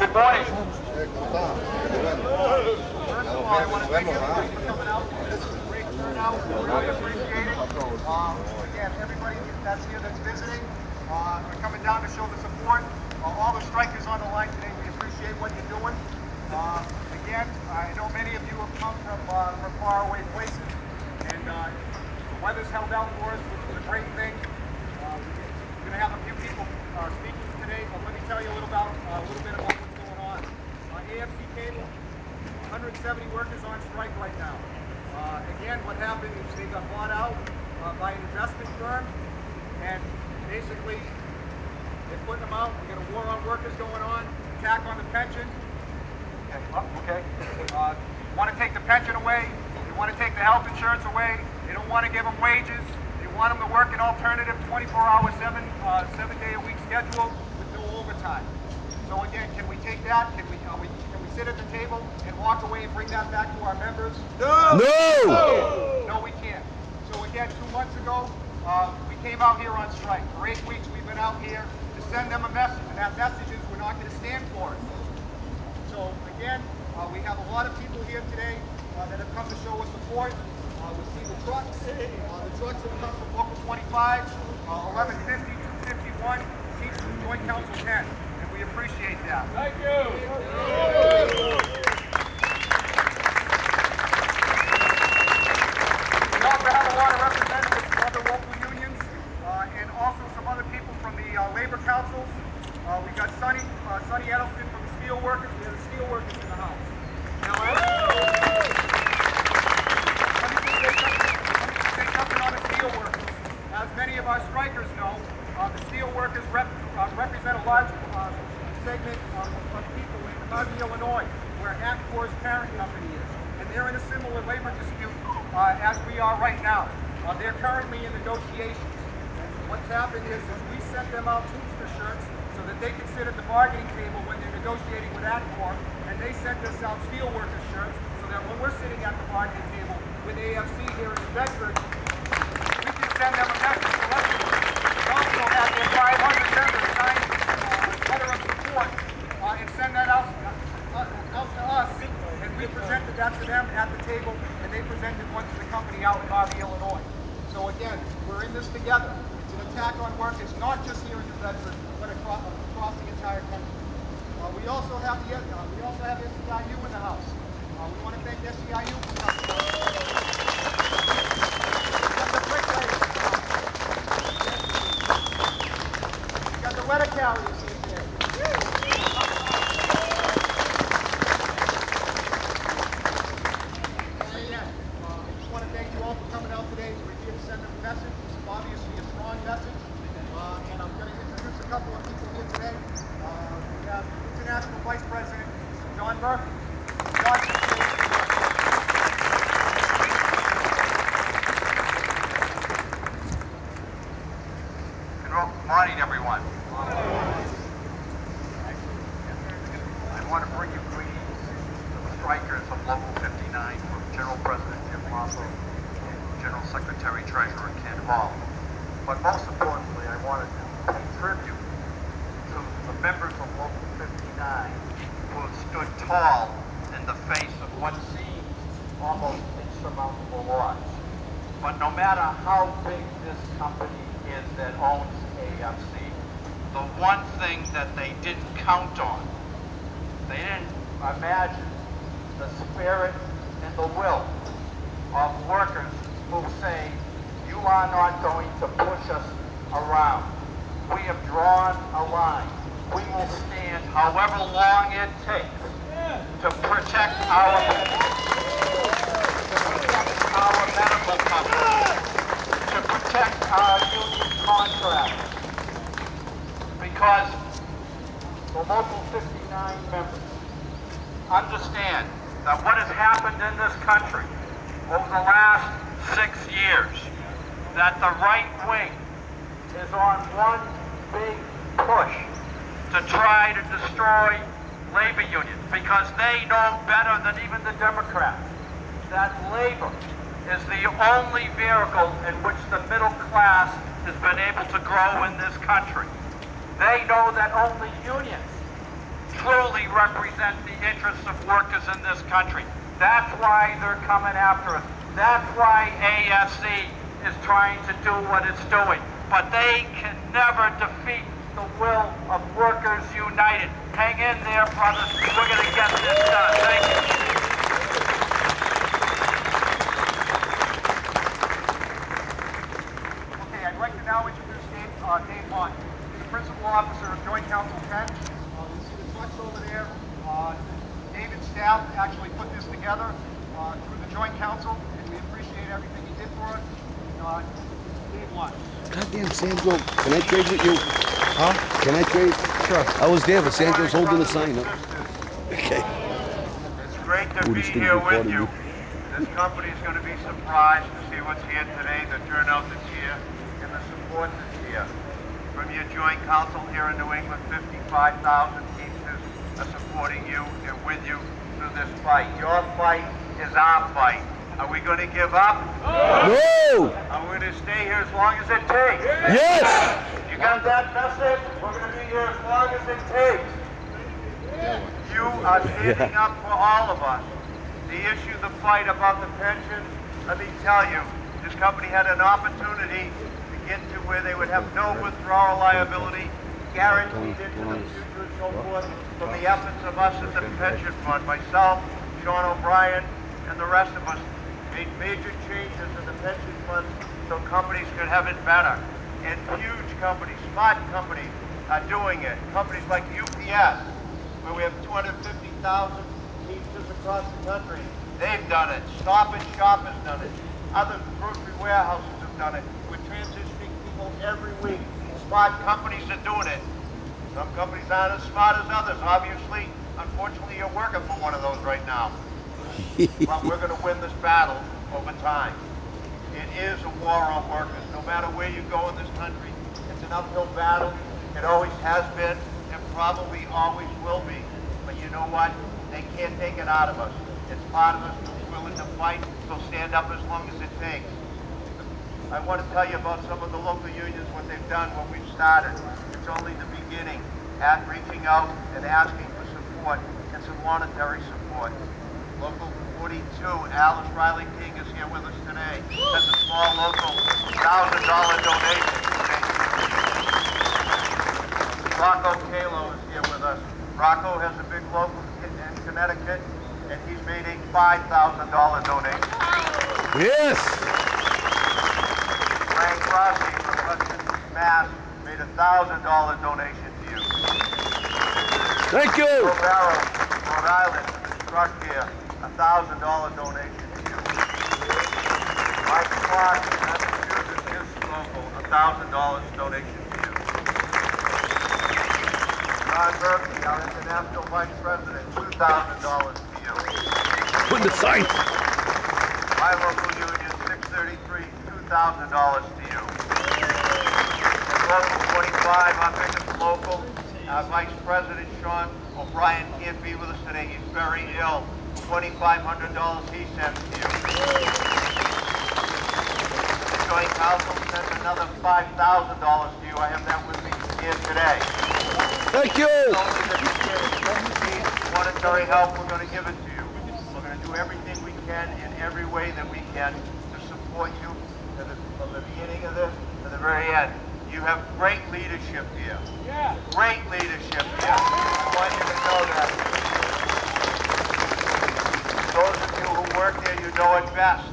Good morning. First of all, I want to thank everybody for coming out. This is a great turnout. Really appreciate it. Again, everybody that's here that's visiting, are coming down to show the support. All the strikers on the line today, we appreciate what you're doing. Again, I know many of you have come from faraway places, and the weather's held out for us, which is a great thing. We're going to have a few people speaking today, but let me tell you a little bit about what's going on. AFC Cable, 170 workers on strike right now. Again, what happened is they got bought out by an investment firm, and basically they're putting them out. We got a war on workers going on, attack on the pension. Okay. Want to take the pension away. They want to take the health insurance away. They don't want to give them wages. They want them to work an alternative 24-hour, 7-day-a-week schedule with no overtime. So again, can we take that? Can we sit at the table and walk away and bring that back to our members? No! No, we can't. So again, 2 months ago, we came out here on strike. For 8 weeks, we've been out here to send them a message, and that message is we're not going to stand for it. So again, we have a lot of people here today that have come to show us support. We see the trucks. The trucks have come from Local 25, 1150, 251, Teamsters Joint Council 10. And we appreciate that. Thank you. We also have a lot of representatives from other local unions and also some other people from the labor councils. We've got Sonny Edelston from the steel workers. We have the steel workers in the house. Now, let me just say something on the steel workers. As many of our strikers know, the steel workers represent a large segment of people in Harvey, Illinois, where Atcor's parent company is. And they're in a similar labor dispute as we are right now. They're currently in negotiations. And what's happened is we sent them out Teamster shirts so that they could sit at the bargaining table when they're negotiating with Atcor, and they sent us out steel workers shirts so that when we're sitting at the bargaining table with AFC here in New Bedford, we can send them a message collectively. We also have their 500 members sign a letter of support and send that out to us, and we presented that to them at the table, and they presented one to the company out in Harvey, Illinois. So again, we're in this together. It's an attack on workers, not just here in New Bedford, but across the entire country. We also have the SEIU in the house. We want to thank SEIU for coming out. We got the bricklayers. We got the letter carriers here today. Again, I just want to thank you all for coming out today. We're here to send them a message. It's obviously a strong message. And I'm going to introduce a couple of people here today. We have International Vice President John Murphy. John, Good morning, everyone. I want to bring you greetings to the strikers of Local 59 from General President Jim Lasso and General Secretary Treasurer Ken Hall. But most importantly, I wanted to pay tribute to the members of Local 59 who have stood tall in the face of what seems almost insurmountable odds. But no matter how big this company is that owns AFC, the one thing that they didn't count on, they didn't imagine the spirit and the will of workers who say, you are not going to push us around. We have drawn a line. We will stand however long it takes to protect our medical coverage, to protect our union contracts. Because the Local 59 members understand that what has happened in this country over the last 6 years, that the right wing is on one big push to try to destroy labor unions, because they know better than even the Democrats that labor is the only vehicle in which the middle class has been able to grow in this country. They know that only unions truly represent the interests of workers in this country. That's why they're coming after us. That's why AFC is trying to do what it's doing. But they can never defeat the will of Workers United. Hang in there, brothers. We're going to get this done. Thank you. Okay, I'd like to now introduce Dave Hunt. He's the Principal Officer of Joint Council 10. You see the trucks over there. David's staff actually put this together through the Joint Council, and we appreciate everything he did for us. Dave Hunt. Goddamn Sandro, can I trade with you? Huh? Can I trade? Sure. I was there, but Sandro's holding the sign up. Okay. It's great to be here with you. This company is going to be surprised to see what's here today, the turnout that's here, and the support that's here. From your joint council here in New England, 55,000 Teamsters are supporting you and with you through this fight. Your fight is our fight. Are we going to give up? No! Are we going to stay here as long as it takes? Yes! You got that message? We're going to be here as long as it takes. You are standing up for all of us. The issue, the fight about the pension, let me tell you, this company had an opportunity to get to where they would have no withdrawal liability, guaranteed into the future and so forth, from the efforts of us at the pension fund, myself, Sean O'Brien, and the rest of us made major changes in the pension funds so companies could have it better. And huge companies, smart companies, are doing it. Companies like UPS, where we have 250,000 Teamsters across the country, they've done it. Stop and Shop has done it. Other grocery warehouses have done it. We're transitioning people every week. Smart companies are doing it. Some companies aren't as smart as others. Obviously, unfortunately, you're working for one of those right now. But we're going to win this battle over time. It is a war on workers. No matter where you go in this country, it's an uphill battle. It always has been and probably always will be. But you know what? They can't take it out of us. It's part of us. We're willing to fight. We'll stand up as long as it takes. I want to tell you about some of the local unions, what they've done, what we've started. It's only the beginning at reaching out and asking for support and some monetary support. Local 42, Alice Riley King is here with us today. Has a small local $1,000 donation. Rocco Kalo is here with us. Rocco has a big local in Connecticut, and he's made a $5,000 donation. Yes! Frank Rossi from Hudson, Mass. made a $1,000 donation to you. Thank you! Joe Barrow, Rhode Island, truck here, $1,000 donation to you. Mike Clark, Massachusetts, his local, $1,000 donation to you. John Murphy, our international vice president, $2,000 to you. Put the sign. My local union, 633, $2,000 to you. Local 25, our biggest local, our vice president, Sean O'Brien, can't be with us today. He's very ill. $2,500 he sends to you. The Joint Council sends another $5,000 to you. I have that with me here today. Thank you! Only the beginning. If you need monetary help, we're going to give it to you. We're going to do everything we can in every way that we can to support you from the beginning of this to the very end. You have great leadership here. Yeah. Great leadership here. I want you to know that. Those of you who work there, you know it best.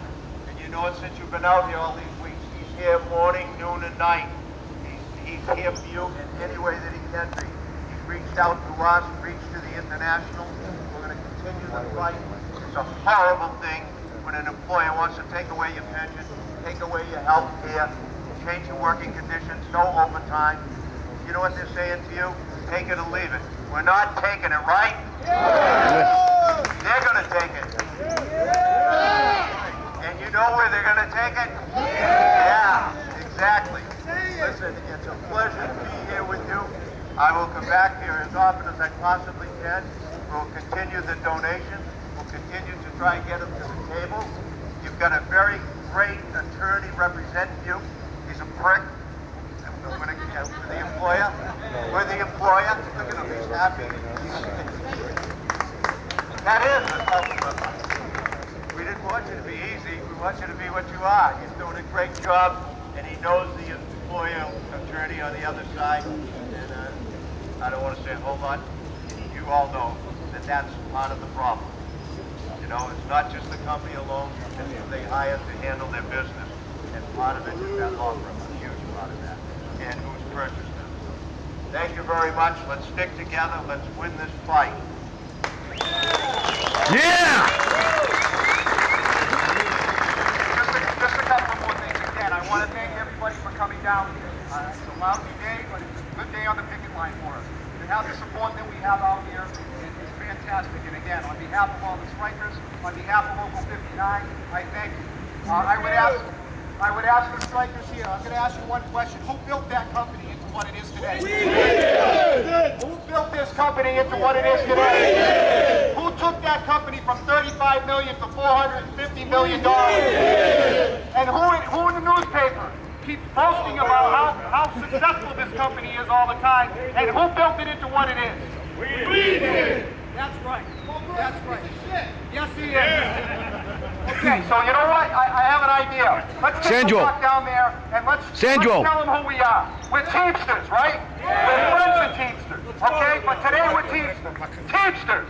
And you know it since you've been out here all these weeks. He's here morning, noon, and night. He's here for you in any way that he can be. He's reached out to us, reached to the international. We're going to continue the fight. It's a horrible thing when an employer wants to take away your pension, take away your health care, change your working conditions, no overtime. You know what they're saying to you? Take it or leave it. We're not taking it, right? Yeah. They're going to take it. Yeah. And you know where they're going to take it? Yeah, exactly. Listen, it's a pleasure to be here with you. I will come back here as often as I possibly can. We'll continue the donations. We'll continue to try and get them to the table. You've got a very great attorney representing you. He's a prick. We're the employer. We're the employer. Look at him, he's happy. That is the tough. We didn't want you to be easy. We want you to be what you are. He's doing a great job, and he knows the employer journey on the other side. And I don't want to say a whole lot. You all know that that's part of the problem. You know, it's not just the company alone, it's who they hire to handle their business. And part of it is that law firm, a huge part of that. And who's purchased them. So, thank you very much. Let's stick together. Let's win this fight. Yeah! Just a couple more things. Again, I want to thank everybody for coming down here. It's a lousy day, but it's a good day on the picket line for us. To have the support that we have out here is fantastic. And again, on behalf of all the strikers, on behalf of Local 59, I thank you. I would ask the strikers here, I'm going to ask you one question. Who built that company into what it is today? We did! Who built this company into what it is today? We did! Who took that company from $35 million to $450 million? We did! And who in the newspaper keeps boasting about how successful this company is all the time, and who built it into what it is? We did! That's right. That's right. Yes, he is. Okay, so you know what? I have an idea. Let's take a walk down there and let's tell them who we are. We're Teamsters, right? Yeah. We're friends of Teamsters. Okay, but today we're Teamsters. Teamsters!